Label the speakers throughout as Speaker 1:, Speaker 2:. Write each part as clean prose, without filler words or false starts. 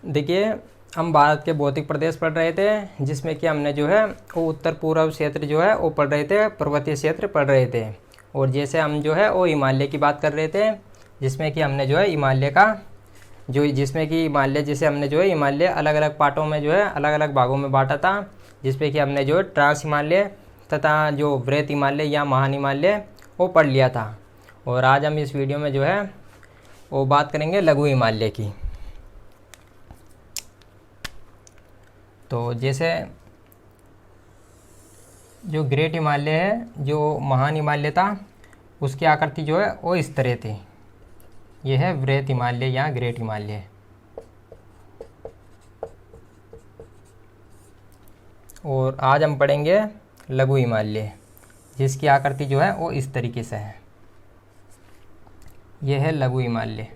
Speaker 1: देखिए, हम भारत के भौतिक प्रदेश पढ़ रहे थे, जिसमें कि हमने जो है वो उत्तर पूर्व क्षेत्र जो है वो पढ़ रहे थे, पर्वतीय क्षेत्र पढ़ रहे थे। और जैसे हम जो है वो हिमालय की बात कर रहे थे, जिसमें कि हमने जो है हिमालय का जो जिसमें कि हिमालय जैसे हमने जो है हिमालय अलग अलग पार्टों में जो है अलग अलग भागों में बांटा था, जिसमें कि हमने जो है ट्रांस हिमालय तथा जो वृहत हिमालय या महान हिमालय वो पढ़ लिया था। और आज हम इस वीडियो में जो है वो बात करेंगे लघु हिमालय की। तो जैसे जो ग्रेट हिमालय है, जो महान हिमालय था, उसकी आकृति जो है वो इस तरह थी। यह है वृहत हिमालय या ग्रेट हिमालय। और आज हम पढ़ेंगे लघु हिमालय, जिसकी आकृति जो है वो इस तरीके से है। यह है लघु हिमालय।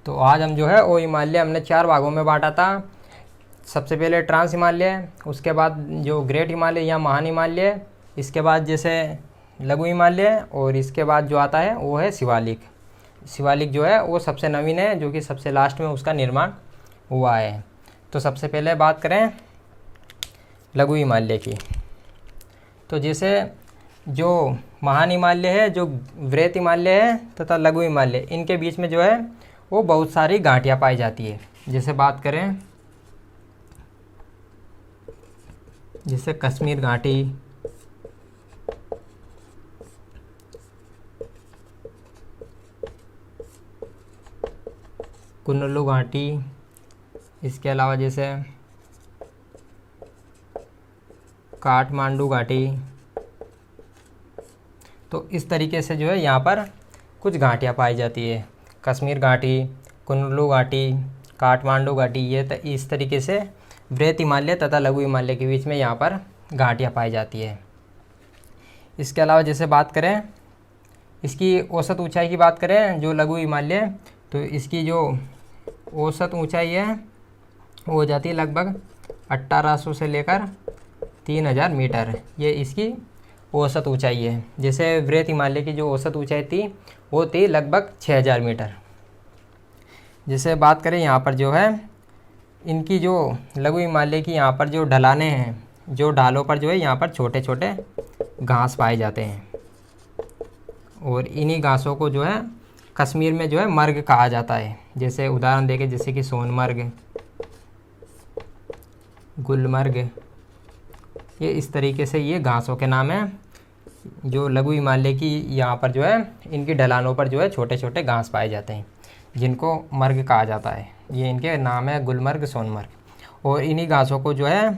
Speaker 1: तो आज हम जो है वो हिमालय हमने 4 भागों में बांटा था। सबसे पहले ट्रांस हिमालय, उसके बाद जो ग्रेट हिमालय या महान हिमालय, इसके बाद जैसे लघु हिमालय, और इसके बाद जो आता है वो है शिवालिक। शिवालिक जो है वो सबसे नवीन है, जो कि सबसे लास्ट में उसका निर्माण हुआ है। तो सबसे पहले बात करें लघु हिमालय की। तो जैसे जो महान हिमालय है, जो वृहत हिमालय है तथा लघु हिमालय, इनके बीच में जो है वो बहुत सारी घाटियाँ पाई जाती है। जैसे बात करें जैसे कश्मीर घाटी, कुल्लू घाटी, इसके अलावा जैसे काठमांडू घाटी। तो इस तरीके से जो है यहाँ पर कुछ घाटियाँ पाई जाती है। कश्मीर घाटी, कुल्लू घाटी, काठमांडू घाटी, ये इस तरीके से वृहत हिमालय तथा लघु हिमालय के बीच में यहाँ पर घाटियाँ पाई जाती है। इसके अलावा जैसे बात करें इसकी औसत ऊंचाई की बात करें, जो लघु हिमालय, तो इसकी जो औसत ऊंचाई है वो हो जाती है लगभग 1800 से लेकर 3000 मीटर। ये इसकी औसत ऊंचाई है। जैसे वृहत हिमालय की जो औसत ऊंचाई थी वो थी लगभग 6000 मीटर। जैसे बात करें यहाँ पर जो है इनकी जो लघु हिमालय की यहाँ पर जो ढलानें हैं, जो ढालों पर जो है यहाँ पर छोटे छोटे घास पाए जाते हैं। और इन्हीं घासों को जो है कश्मीर में जो है मर्ग कहा जाता है। जैसे उदाहरण देके, जैसे कि सोनमर्ग, गुलमर्ग, ये इस तरीके से ये घासों के नाम हैं। जो लघु हिमालय की यहाँ पर जो है इनकी ढलानों पर जो है छोटे छोटे घास पाए जाते हैं, जिनको मर्ग कहा जाता है। ये इनके नाम है गुलमर्ग, सोनमर्ग। और इन्हीं घासों को जो है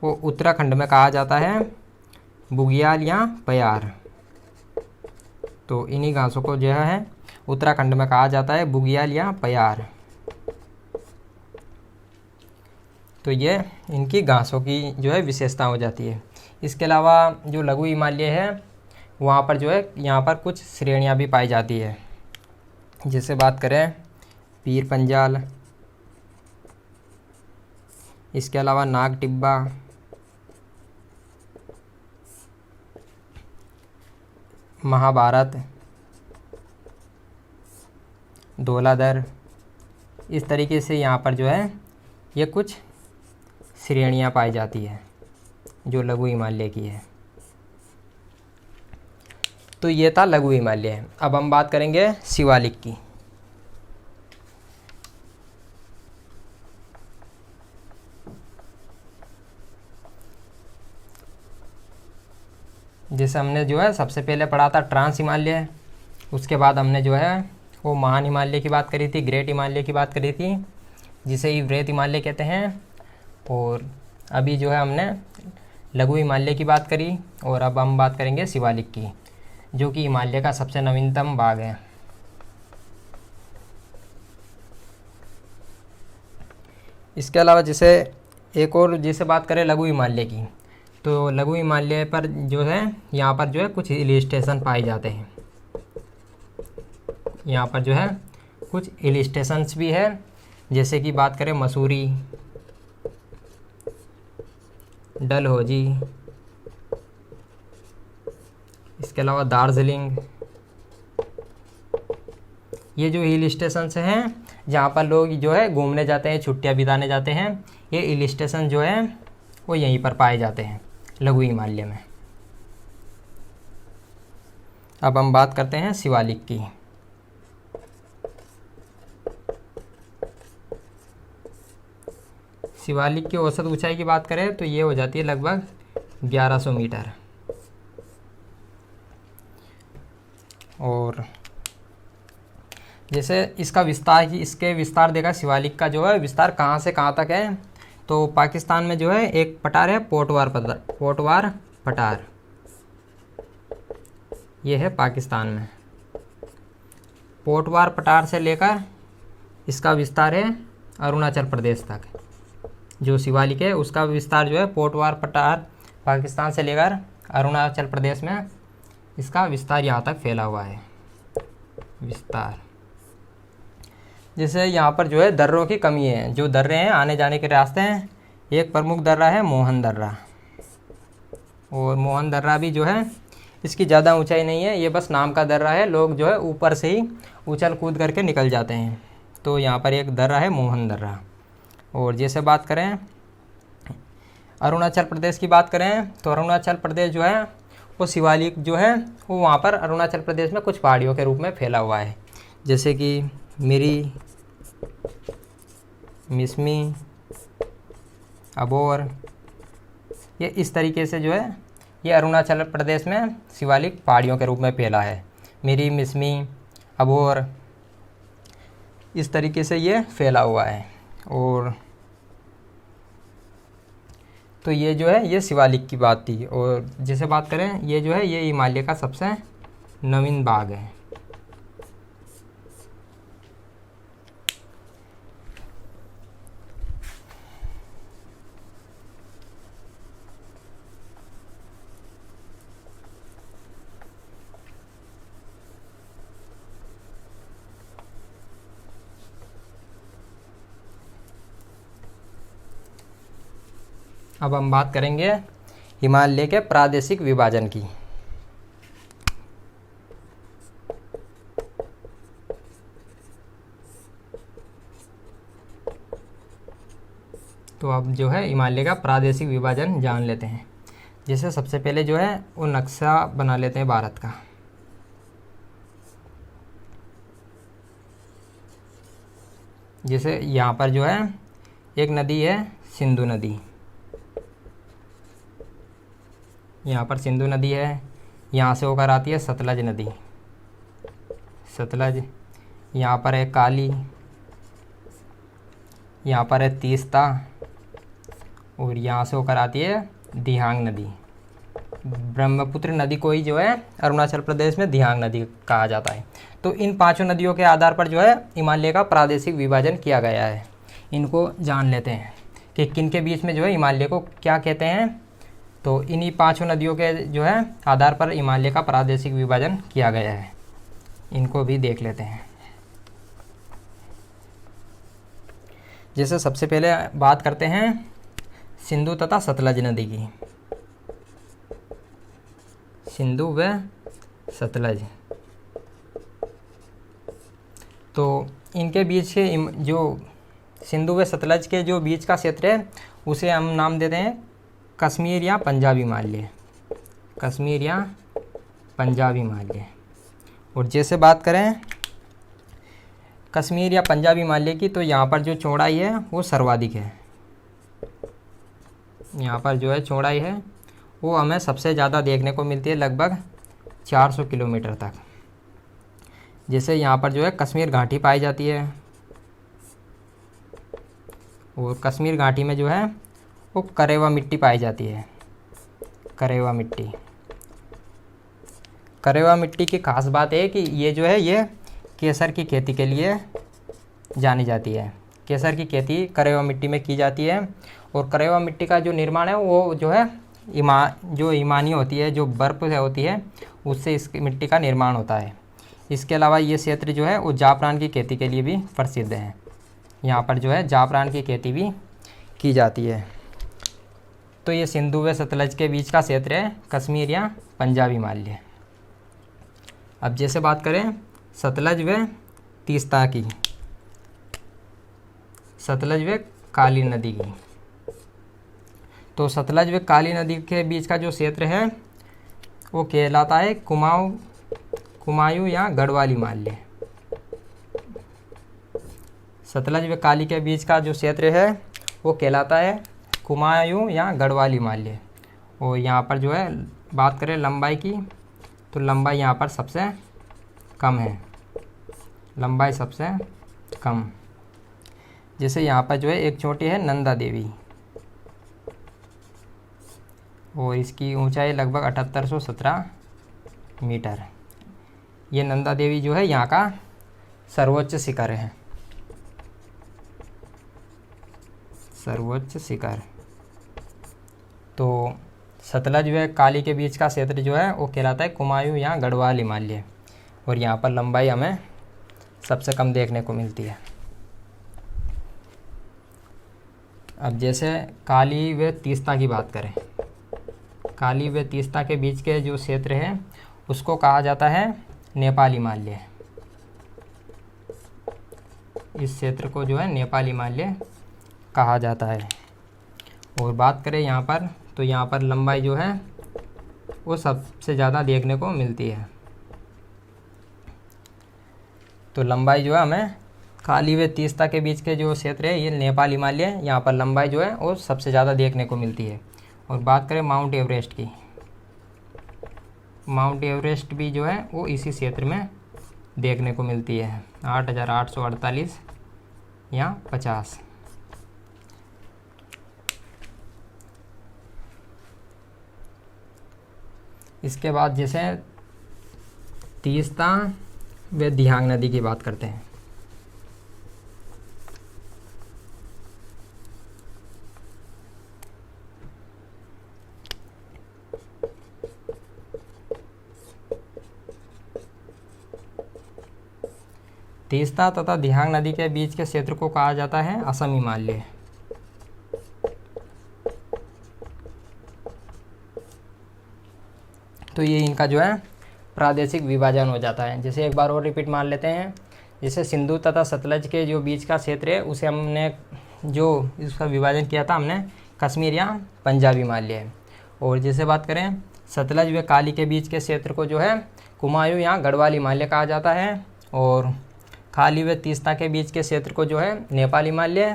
Speaker 1: वो उत्तराखंड में कहा जाता है बुग्याल या प्यार। तो इन्हीं घासों को जो है उत्तराखंड में कहा जाता है बुग्याल या प्यार। तो ये इनकी घासों की जो है विशेषता हो जाती है। इसके अलावा जो लघु हिमालय है वहाँ पर जो है यहाँ पर कुछ श्रेणियाँ भी पाई जाती है। जैसे बात करें पीर पंजाल, इसके अलावा नाग टिब्बा, महाभारत, धौलाधर, इस तरीके से यहाँ पर जो है ये कुछ श्रेणियाँ पाई जाती है जो लघु हिमालय की है। तो ये था लघु हिमालय। अब हम बात करेंगे शिवालिक की। जैसे हमने जो है सबसे पहले पढ़ा था ट्रांस हिमालय, उसके बाद हमने जो है वो महान हिमालय की बात करी थी, ग्रेट हिमालय की बात करी थी, जिसे ही वृहत हिमालय कहते हैं। और अभी जो है हमने लघु हिमालय की बात करी, और अब हम बात करेंगे शिवालिक की, जो कि हिमालय का सबसे नवीनतम भाग है। इसके अलावा जैसे एक और जैसे बात करें लघु हिमालय की, तो लघु हिमालय पर जो है यहाँ पर जो है कुछ हिल स्टेशन पाए जाते हैं। यहाँ पर जो है कुछ हिल स्टेशंस भी है, जैसे कि बात करें मसूरी, डलहौजी, इसके अलावा दार्जिलिंग, ये जो हिल स्टेशन हैं जहाँ पर लोग जो है घूमने जाते हैं, छुट्टियाँ बिताने जाते हैं, ये हिल स्टेशन जो है वो यहीं पर पाए जाते हैं लघु हिमालय में। अब हम बात करते हैं शिवालिक की। शिवालिक की औसत ऊंचाई की बात करें तो ये हो जाती है लगभग 1100 मीटर। और जैसे इसका विस्तार की इसके विस्तार देखा, शिवालिक का जो है विस्तार कहाँ से कहाँ तक है, तो पाकिस्तान में जो है एक पठार है पोटवार पठार, ये है पाकिस्तान में। पोटवार पठार से लेकर इसका विस्तार है अरुणाचल प्रदेश तक। जो शिवालिक है उसका विस्तार जो है पोटवार पठार पाकिस्तान से लेकर अरुणाचल प्रदेश में, इसका विस्तार यहाँ तक फैला हुआ है। विस्तार जैसे यहाँ पर जो है दर्रों की कमी है, जो दर्रे हैं आने जाने के रास्ते हैं, एक प्रमुख दर्रा है मोहन दर्रा। और मोहन दर्रा भी जो है इसकी ज़्यादा ऊंचाई नहीं है, ये बस नाम का दर्रा है, लोग जो है ऊपर से ही उछल कूद करके निकल जाते हैं। तो यहाँ पर एक दर्रा है मोहन दर्रा। और जैसे बात करें अरुणाचल प्रदेश की बात करें तो अरुणाचल प्रदेश जो है वो शिवालिक जो है वो वहाँ पर अरुणाचल प्रदेश में कुछ पहाड़ियों के रूप में फैला हुआ है, जैसे कि मिरी, मिसमी, अबोर, ये इस तरीके से जो है ये अरुणाचल प्रदेश में शिवालिक पहाड़ियों के रूप में फैला है। मिरी, मिसमी, अबोर, इस तरीके से ये फैला हुआ है। और तो ये जो है ये शिवालिक की बात थी। और जैसे बात करें ये जो है ये हिमालय का सबसे नवीन भाग है। अब हम बात करेंगे हिमालय के प्रादेशिक विभाजन की। तो अब जो है हिमालय का प्रादेशिक विभाजन जान लेते हैं। जैसे सबसे पहले जो है वो नक्शा बना लेते हैं भारत का। जैसे यहाँ पर जो है एक नदी है सिंधु नदी, यहाँ पर सिंधु नदी है, यहाँ से होकर आती है सतलज नदी, सतलज, यहाँ पर है काली, यहाँ पर है तीस्ता, और यहाँ से होकर आती है दिहांग नदी। ब्रह्मपुत्र नदी को ही जो है अरुणाचल प्रदेश में दिहांग नदी कहा जाता है। तो इन पांचों नदियों के आधार पर जो है हिमालय का प्रादेशिक विभाजन किया गया है। इनको जान लेते हैं कि किन के बीच में जो है हिमालय को क्या कहते हैं। तो इन्हीं पांचों नदियों के जो है आधार पर हिमालय का प्रादेशिक विभाजन किया गया है। इनको भी देख लेते हैं। जैसे सबसे पहले बात करते हैं सिंधु तथा सतलज नदी की। सिंधु व सतलज, तो इनके बीच के जो सिंधु व सतलज के जो बीच का क्षेत्र है उसे हम नाम देते हैं कश्मीर या पंजाबी हिमालय, कश्मीर या पंजाबी हिमालय। और जैसे बात करें कश्मीर या पंजाबी हिमालय की, तो यहाँ पर जो चौड़ाई है वो सर्वाधिक है। यहाँ पर जो है चौड़ाई है वो हमें सबसे ज़्यादा देखने को मिलती है, लगभग 400 किलोमीटर तक। जैसे यहाँ पर जो है कश्मीर घाटी पाई जाती है, और कश्मीर घाटी में जो है वो करेवा मिट्टी पाई जाती है। करेवा मिट्टी, करेवा मिट्टी की खास बात है कि ये जो है ये केसर की खेती के लिए जानी जाती है। केसर की खेती करेवा मिट्टी में की जाती है। और करेवा मिट्टी का जो निर्माण है वो जो है जो हिमानी होती है, जो बर्फ़ होती है, उससे इस मिट्टी का निर्माण होता है। इसके अलावा ये क्षेत्र जो है वो जाफरान की खेती के लिए भी प्रसिद्ध है। यहाँ पर जो है जाफरान की खेती भी की जाती है। तो ये सिंधु व सतलज के बीच का क्षेत्र है कश्मीर या पंजाबी हिमालय। अब जैसे बात करें सतलज व तीस्ता की, सतलज व काली नदी की, तो सतलज व काली नदी के बीच का जो क्षेत्र है वो कहलाता है कुमायूं या गढ़वाल हिमालय। सतलज व काली के बीच का जो क्षेत्र है वो कहलाता है कुमायूं या गढ़वाल हिमालय। और यहाँ पर जो है बात करें लंबाई की, तो लंबाई यहाँ पर सबसे कम है, लंबाई सबसे कम। जैसे यहाँ पर जो है एक चोटी है नंदा देवी, और इसकी ऊंचाई लगभग 7817 मीटर। ये नंदा देवी जो है यहाँ का सर्वोच्च शिखर है, सर्वोच्च शिखर। तो सतलज व काली के बीच का क्षेत्र जो है वो कहलाता है कुमायूं या गढ़वाल हिमालय, और यहाँ पर लंबाई हमें सबसे कम देखने को मिलती है। अब जैसे काली व तीस्ता की बात करें, काली व तीस्ता के बीच के जो क्षेत्र है उसको कहा जाता है नेपाल हिमालय। इस क्षेत्र को जो है नेपाल हिमालय कहा जाता है। और बात करें यहाँ पर, तो यहाँ पर लंबाई जो है वो सबसे ज़्यादा देखने को मिलती है। तो लंबाई जो है हमें काली व तीस्ता के बीच के जो क्षेत्र है ये नेपाल हिमालय, यहाँ पर लंबाई जो है वो सबसे ज़्यादा देखने को मिलती है। और बात करें माउंट एवरेस्ट की, माउंट एवरेस्ट भी जो है वो इसी क्षेत्र में देखने को मिलती है, 8848 या 50। इसके बाद जैसे तीस्ता व दिहांग नदी की बात करते हैं। तीस्ता तथा दिहांग नदी के बीच के क्षेत्र को कहा जाता है असम हिमालय। तो ये इनका जो है प्रादेशिक विभाजन हो जाता है। जैसे एक बार और रिपीट मान लेते हैं, जैसे सिंधु तथा सतलज के जो बीच का क्षेत्र है उसे हमने जो इसका विभाजन किया था हमने कश्मीर या पंजाब हिमालय। और जैसे बात करें सतलज व काली के बीच के क्षेत्र को जो है कुमायूं या गढ़वाल हिमालय कहा जाता है। और काली व तीस्ता के बीच के क्षेत्र को जो है नेपाल हिमालय,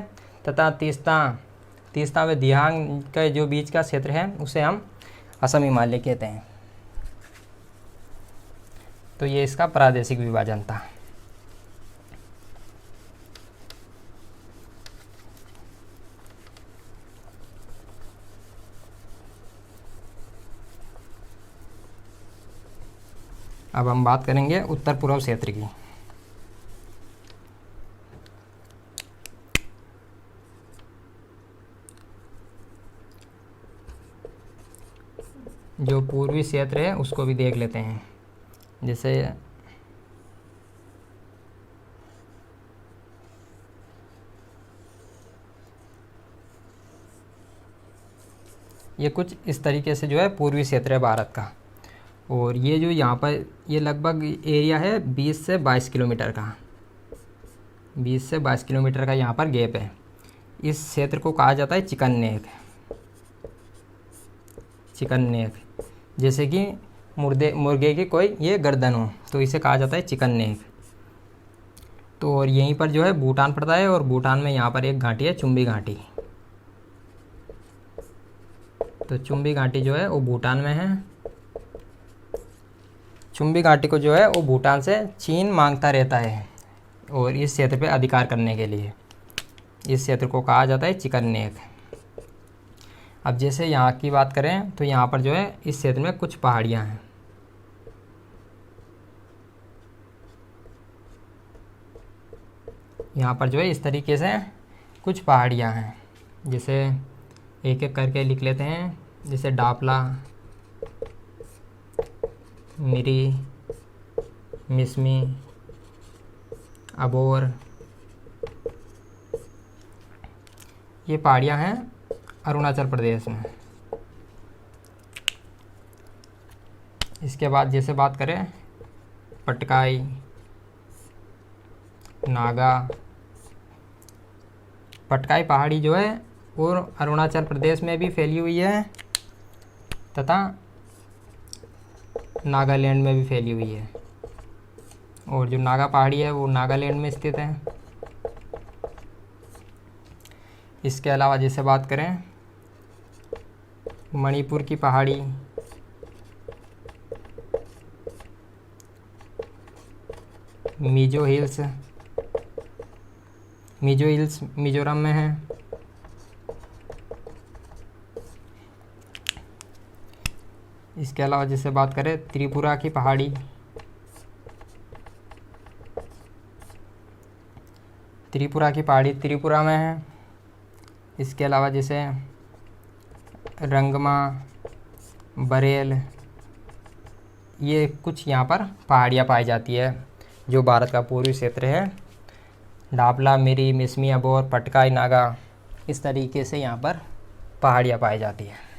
Speaker 1: तथा तीस्ता व दिहांग के जो बीच का क्षेत्र है उसे हम असम हिमालय कहते हैं। तो ये इसका प्रादेशिक विभाजन था। अब हम बात करेंगे उत्तर पूर्व क्षेत्र की। जो पूर्वी क्षेत्र है उसको भी देख लेते हैं। जैसे ये कुछ इस तरीके से जो है पूर्वी क्षेत्र है भारत का। और ये जो यहाँ पर ये लगभग एरिया है 20 से 22 किलोमीटर का, 20 से 22 किलोमीटर का यहाँ पर गैप है। इस क्षेत्र को कहा जाता है चिकन नेक। चिकन नेक जैसे कि मुर्गे की कोई ये गर्दन हो तो इसे कहा जाता है चिकन नेक। तो और यहीं पर जो है भूटान पड़ता है, और भूटान में यहाँ पर एक घाटी है चुम्बी घाटी। तो चुम्बी घाटी जो है वो भूटान में है। चुम्बी घाटी को जो है वो भूटान से चीन मांगता रहता है, और इस क्षेत्र पे अधिकार करने के लिए इस क्षेत्र को कहा जाता है चिकन नेक। अब जैसे यहाँ की बात करें तो यहाँ पर जो है इस क्षेत्र में कुछ पहाड़ियाँ हैं। यहाँ पर जो है इस तरीके से कुछ पहाड़ियाँ हैं। जैसे एक एक करके लिख लेते हैं, जैसे डापला, मिरी, मिसमी, अबोर, ये पहाड़ियाँ हैं अरुणाचल प्रदेश में। इसके बाद जैसे बात करें पटकाई, नागा। पटकाई पहाड़ी जो है और अरुणाचल प्रदेश में भी फैली हुई है तथा नागालैंड में भी फैली हुई है, और जो नागा पहाड़ी है वो नागालैंड में स्थित है। इसके अलावा जैसे बात करें मणिपुर की पहाड़ी, मिजो हिल्स मिजोरम में है। इसके अलावा जैसे बात करें त्रिपुरा की पहाड़ी, त्रिपुरा में है। इसके अलावा जैसे रंगमा, बरेल, ये कुछ यहाँ पर पहाड़ियाँ पाई जाती है जो भारत का पूर्वी क्षेत्र है। डापला, मिरी, मिसमी, अबोर, पटकाई, नागा, इस तरीके से यहाँ पर पहाड़ियाँ पाई जाती है।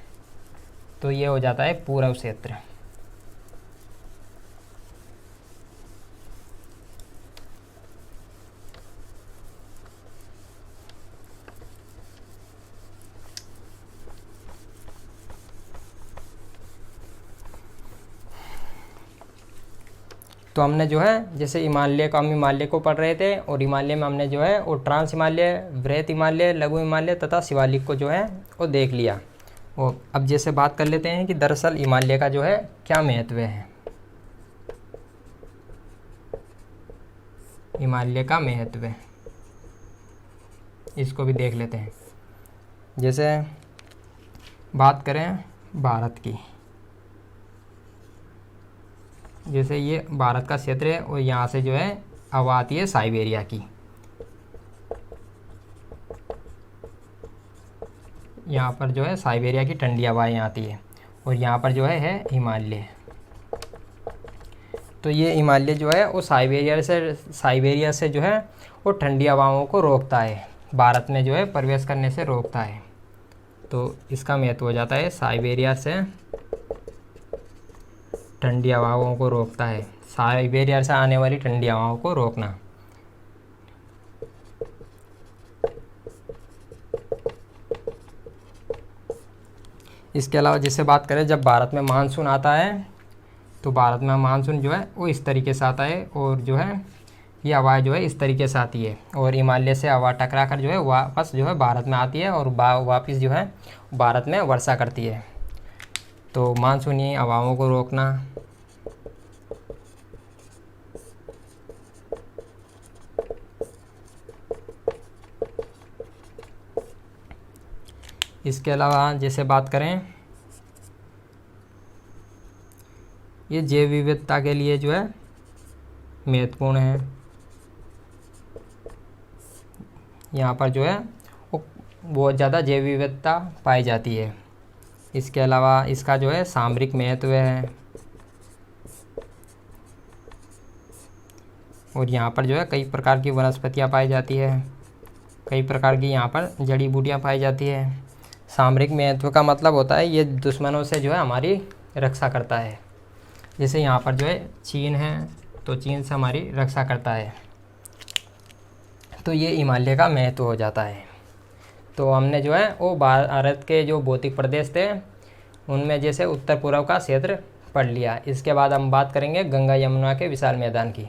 Speaker 1: तो ये हो जाता है पूर्व क्षेत्र। तो हमने जो है जैसे हम हिमालय को पढ़ रहे थे, और हिमालय में हमने जो है वो ट्रांस हिमालय, बृहत हिमालय, लघु हिमालय तथा शिवालिक को जो है वो देख लिया। और अब जैसे बात कर लेते हैं कि दरअसल हिमालय का जो है क्या महत्व है। हिमालय का महत्व है, इसको भी देख लेते हैं। जैसे बात करें भारत की, जैसे ये भारत का क्षेत्र है और यहाँ से जो है हवा आती है साइबेरिया की। यहाँ पर जो है साइबेरिया की ठंडी हवाएं आती है, और यहाँ पर जो है हिमालय। तो ये हिमालय जो है वो साइबेरिया से जो है वो ठंडी हवाओं को रोकता है, भारत में जो है प्रवेश करने से रोकता है। तो इसका महत्व हो जाता है साइबेरिया से ठंडी हवाओं को रोकता है, साइबेरिया से आने वाली ठंडी हवाओं को रोकना। इसके अलावा जैसे बात करें जब भारत में मानसून आता है, तो भारत में मानसून जो है वो इस तरीके से आता है, और जो है ये हवा जो है इस तरीके से आती है, और हिमालय से हवा टकरा कर जो है वापस जो है भारत में आती है, और वापस जो है भारत में वर्षा करती है। तो मानसूनी हवाओं को रोकना। इसके अलावा जैसे बात करें ये जैव विविधता के लिए जो है महत्वपूर्ण है। यहाँ पर जो है वो बहुत ज़्यादा जैव विविधता पाई जाती है। इसके अलावा इसका जो है सामरिक महत्व है, और यहाँ पर जो है कई प्रकार की वनस्पतियाँ पाई जाती है, कई प्रकार की यहाँ पर जड़ी बूटियाँ पाई जाती है। सामरिक महत्व का मतलब होता है ये दुश्मनों से जो है हमारी रक्षा करता है। जैसे यहाँ पर जो है चीन है, तो चीन से हमारी रक्षा करता है। तो ये हिमालय का महत्व हो जाता है। तो हमने जो है वो भारत के जो भौतिक प्रदेश थे उनमें जैसे उत्तर पूर्व का क्षेत्र पढ़ लिया। इसके बाद हम बात करेंगे गंगा यमुना के विशाल मैदान की।